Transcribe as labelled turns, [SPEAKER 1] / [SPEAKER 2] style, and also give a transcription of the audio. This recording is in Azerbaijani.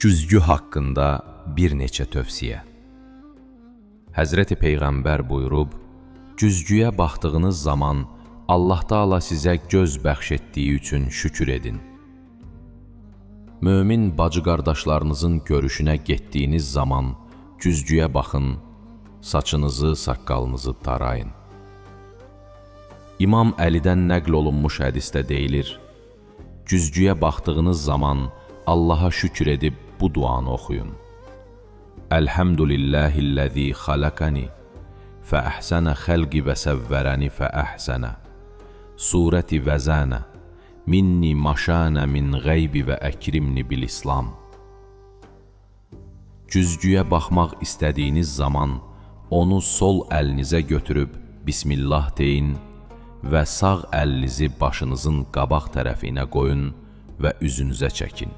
[SPEAKER 1] Güzgü haqqında bir neçə tövsiyə. Həzrəti Peyğəmbər buyurub, güzgüyə baxdığınız zaman Allah Taala sizə göz bəxş etdiyi üçün şükür edin. Mömin bacı qardaşlarınızın görüşünə getdiyiniz zaman güzgüyə baxın, saçınızı, saqqalınızı tarayın. İmam Əlidən nəql olunmuş hədisdə deyilir, güzgüyə baxdığınız zaman Allaha şükür edib bu duanı oxuyun. Elhamdülillahillezî xalaqani fə əhsənə xəlqi və səvvərəni fə əhsənə surəti və zənə minni maşanə min qeybi və əkrimni bil İslam. Güzgüyə baxmaq istədiyiniz zaman onu sol əlinizə götürüb Bismillah deyin və sağ əlinizi başınızın qabaq tərəfinə qoyun və üzünüzə çəkin.